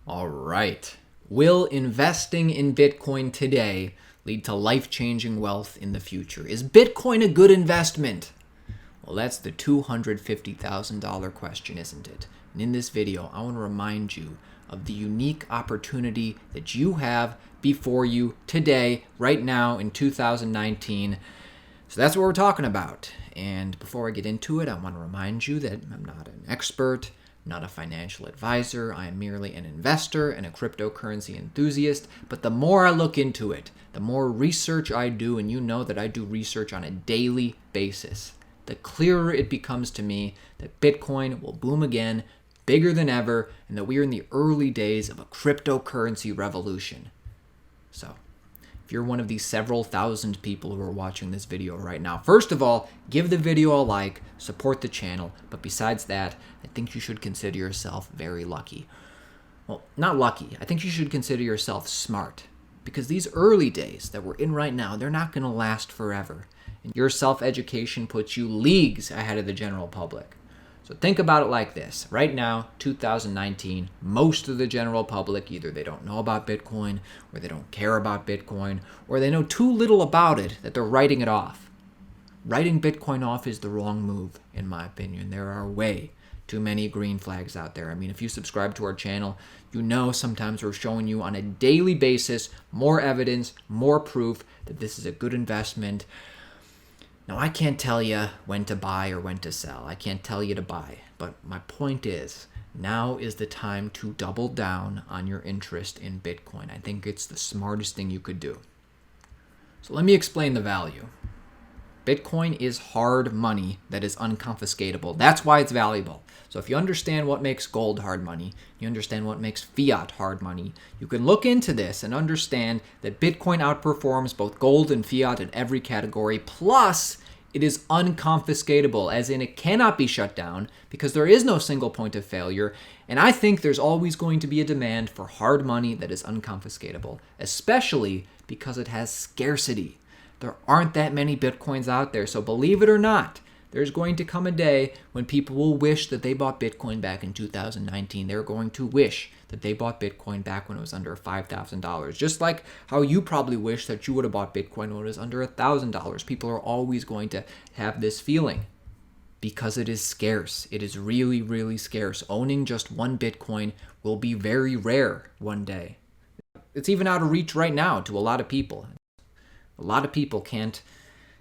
All right. Will investing in Bitcoin today lead to life-changing wealth in the future? Is Bitcoin a good investment? Well, that's the $250,000 question, isn't it? And in this video, I want to remind you of the unique opportunity that you have before you today, right now in 2019. So that's what we're talking about. And before I get into it, I want to remind you that I'm not an expert, not a financial advisor. I am merely an investor and a cryptocurrency enthusiast. But the more I look into it, the more research I do, and you know that I do research on a daily basis, the clearer it becomes to me that Bitcoin will boom again, bigger than ever, and that we are in the early days of a cryptocurrency revolution. So, if you're one of these several thousand people who are watching this video right now, first of all, give the video a like, support the channel, but besides that, I think you should consider yourself very lucky. Well, not lucky. I think you should consider yourself smart, because these early days that we're in right now, they're not going to last forever. And your self-education puts you leagues ahead of the general public. So think about it like this. Right now, 2019, most of the general public, either they don't know about Bitcoin, or they don't care about Bitcoin, or they know too little about it that they're writing it off. Writing Bitcoin off is the wrong move, in my opinion. There are way too many green flags out there. I mean, if you subscribe to our channel, you know sometimes we're showing you on a daily basis more evidence, more proof that this is a good investment. Now, I can't tell you when to buy or when to sell. I can't tell you to buy. But my point is, now is the time to double down on your interest in Bitcoin. I think it's the smartest thing you could do. So let me explain the value. Bitcoin is hard money that is unconfiscatable. That's why it's valuable. So if you understand what makes gold hard money, you understand what makes fiat hard money, you can look into this and understand that Bitcoin outperforms both gold and fiat in every category. Plus, it is unconfiscatable, as in it cannot be shut down because there is no single point of failure. And I think there's always going to be a demand for hard money that is unconfiscatable, especially because it has scarcity. There aren't that many Bitcoins out there, so believe it or not, there's going to come a day when people will wish that they bought Bitcoin back in 2019. They're going to wish that they bought Bitcoin back when it was under $5,000. Just like how you probably wish that you would have bought Bitcoin when it was under $1,000. People are always going to have this feeling because it is scarce. It is really, really scarce. Owning just one Bitcoin will be very rare one day. It's even out of reach right now to a lot of people. A lot of people can't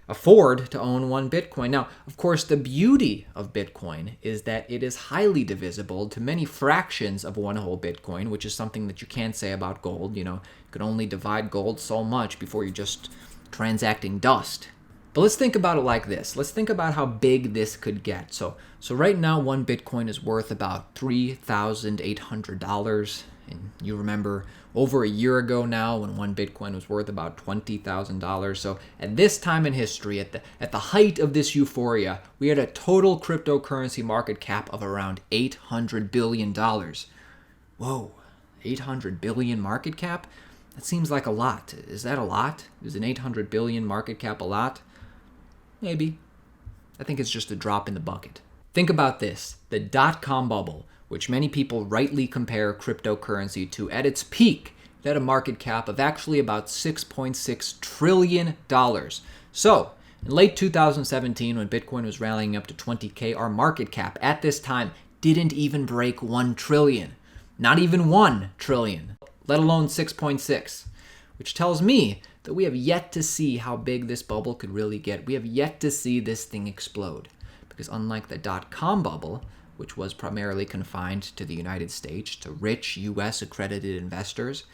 afford to own one Bitcoin. Now, of course, the beauty of Bitcoin is that it is highly divisible to many fractions of one whole Bitcoin, which is something that you can't say about gold. You know, you can only divide gold so much before you're just transacting dust. But let's think about it like this. Let's think about how big this could get. So right now, one Bitcoin is worth about $3,800. And you remember over a year ago now when one Bitcoin was worth about $20,000. So at this time in history, at the height of this euphoria, we had a total cryptocurrency market cap of around $800 billion. Whoa, 800 billion market cap? That seems like a lot. Is that a lot? Is an 800 billion market cap a lot? Maybe. I think it's just a drop in the bucket. Think about this. The dotcom bubble, which many people rightly compare cryptocurrency to, at its peak, it had a market cap of actually about $6.6 trillion. So, in late 2017, when Bitcoin was rallying up to 20K, our market cap at this time didn't even break 1 trillion. Not even 1 trillion, let alone 6.6, which tells me that we have yet to see how big this bubble could really get. We have yet to see this thing explode. Because unlike the dot-com bubble, which was primarily confined to the United States, to rich U.S. accredited investors,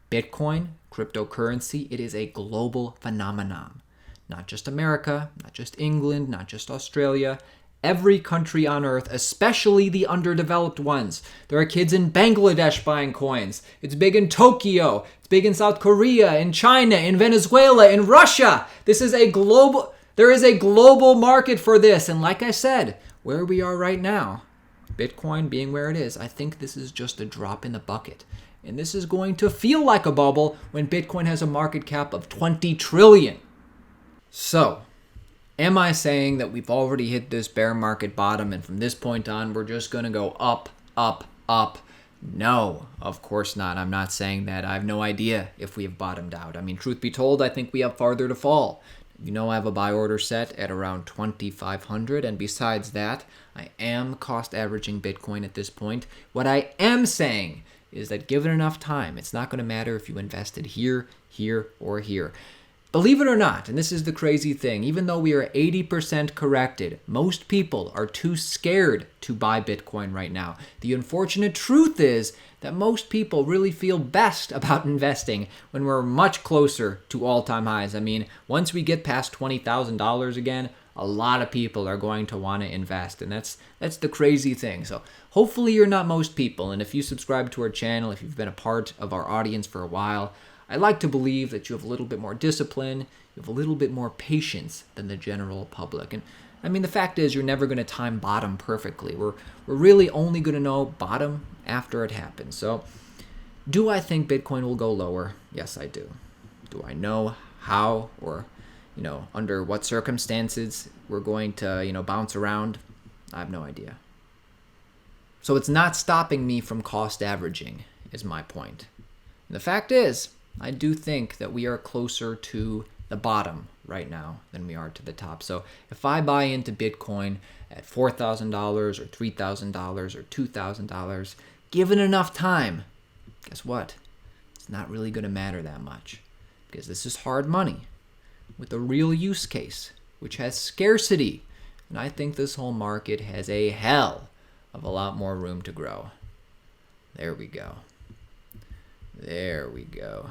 Bitcoin, cryptocurrency, it is a global phenomenon. Not just America, not just England, not just Australia, every country on earth, especially the underdeveloped ones. There are kids in Bangladesh buying coins. It's big in Tokyo. It's big in South Korea, in China, in Venezuela, in Russia. There is a global market for this. And like I said, where we are right now, Bitcoin being where it is, I think this is just a drop in the bucket. And this is going to feel like a bubble when Bitcoin has a market cap of 20 trillion. So, am I saying that we've already hit this bear market bottom and from this point on we're just going to go up, up, up No, of course not. I'm not saying that. I have no idea if we have bottomed out. I mean, truth be told, I think we have farther to fall. You know, I have a buy order set at around 2,500, and besides that, I am cost averaging Bitcoin at this point. What I am saying is that given enough time, it's not going to matter if you invested here, here, or here. Believe it or not, and this is the crazy thing, even though we are 80% corrected, most people are too scared to buy Bitcoin right now. The unfortunate truth is that most people really feel best about investing when we're much closer to all-time highs. I mean, once we get past $20,000 again, a lot of people are going to want to invest, and that's the crazy thing. So hopefully you're not most people, and if you subscribe to our channel, if you've been a part of our audience for a while, I like to believe that you have a little bit more discipline, you have a little bit more patience than the general public. And I mean, the fact is, you're never going to time bottom perfectly. We're really only going to know bottom after it happens. So, do I think Bitcoin will go lower? Yes, I do. Do I know how or, under what circumstances we're going to, bounce around? I have no idea. So it's not stopping me from cost averaging, is my point. And the fact is, I do think that we are closer to the bottom right now than we are to the top. So if I buy into Bitcoin at $4,000 or $3,000 or $2,000, given enough time, guess what? It's not really going to matter that much because this is hard money with a real use case, which has scarcity. And I think this whole market has a hell of a lot more room to grow. There we go. There we go.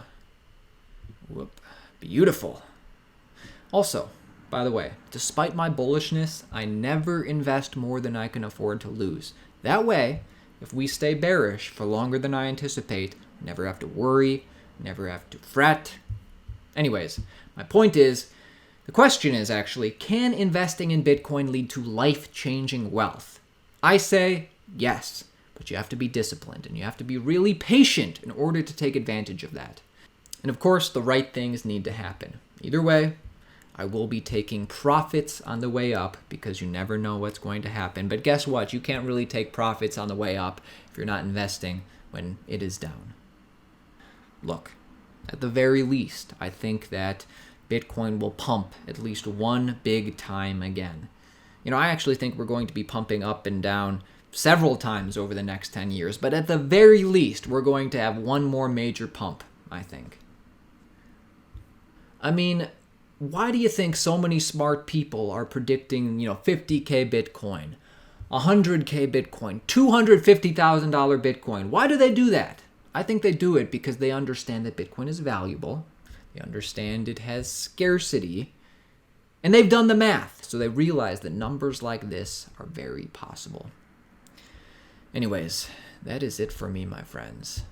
Whoop. Beautiful. Also, by the way, despite my bullishness, I never invest more than I can afford to lose. That way, if we stay bearish for longer than I anticipate, I never have to worry, never have to fret. Anyways, my point is, the question is actually, can investing in Bitcoin lead to life-changing wealth? I say yes, but you have to be disciplined and you have to be really patient in order to take advantage of that. And of course, the right things need to happen. Either way, I will be taking profits on the way up because you never know what's going to happen. But guess what? You can't really take profits on the way up if you're not investing when it is down. Look, at the very least, I think that Bitcoin will pump at least one big time again. I actually think we're going to be pumping up and down several times over the next 10 years. But at the very least, we're going to have one more major pump, I think. I mean, why do you think so many smart people are predicting, 50K Bitcoin, 100K Bitcoin, $250,000 Bitcoin? Why do they do that? I think they do it because they understand that Bitcoin is valuable. They understand it has scarcity. And they've done the math. So they realize that numbers like this are very possible. Anyways, that is it for me, my friends.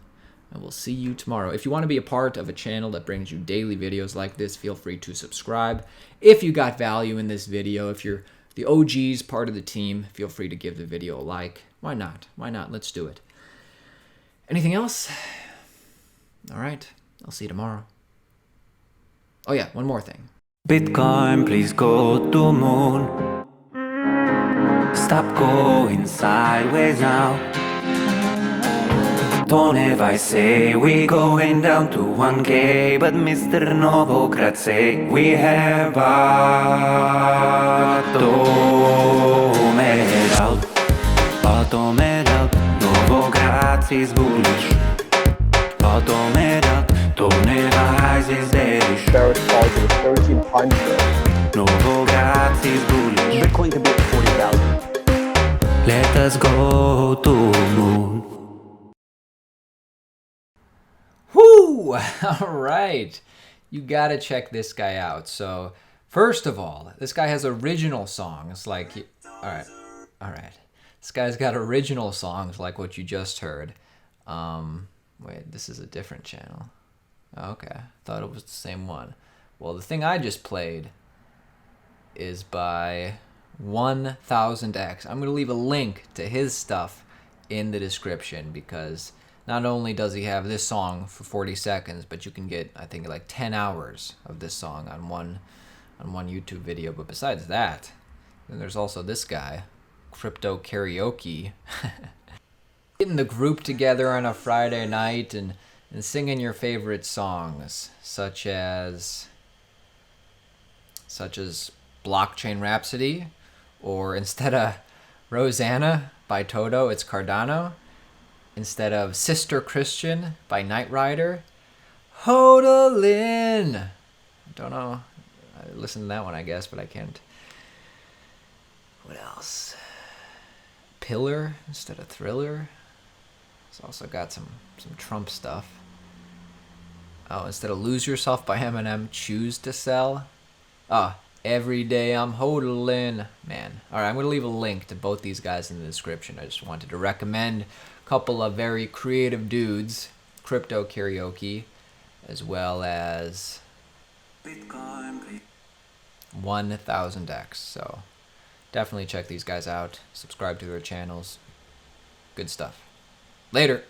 I will see you tomorrow. If you want to be a part of a channel that brings you daily videos like this, feel free to subscribe. If you got value in this video, if you're the OGs, part of the team, feel free to give the video a like. Why not? Why not? Let's do it. Anything else? All right. I'll see you tomorrow. Oh yeah, one more thing. Bitcoin, please go to moon. Stop going sideways now. Don't ever say we going down to 1K, but Mr. Novokrat say we have bottomed out. Bottomed out, Novokrat is bullish. Bottomed out, don't ever rise is bearish. Bearish fall to the 13 prime zone. Novokrat is bullish. Bitcoin could be at 40,000. Let us go to moon. Whoo! All right. You gotta check this guy out. So, first of all, this guy has original songs like... All right. This guy's got original songs like what you just heard. Wait, this is a different channel. Okay, thought it was the same one. Well, the thing I just played is by 1000X. I'm going to leave a link to his stuff in the description because not only does he have this song for 40 seconds, but you can get, I think, like 10 hours of this song on one YouTube video. But besides that, then there's also this guy, Crypto Karaoke. Getting the group together on a Friday night and singing your favorite songs, such as Blockchain Rhapsody, or instead of Rosanna by Toto, it's Cardano. Instead of Sister Christian by Knight Rider, Hodolin. I don't know. I listened to that one, I guess, but I can't. What else? Pillar instead of Thriller. It's also got some Trump stuff. Oh, instead of Lose Yourself by Eminem, Choose to Sell. Ah, Every Day I'm Hodolin. Man. Alright, I'm going to leave a link to both these guys in the description. I just wanted to recommend a couple of very creative dudes. Crypto Karaoke, as well as 1000X. So definitely check these guys out. Subscribe to their channels. Good stuff. Later.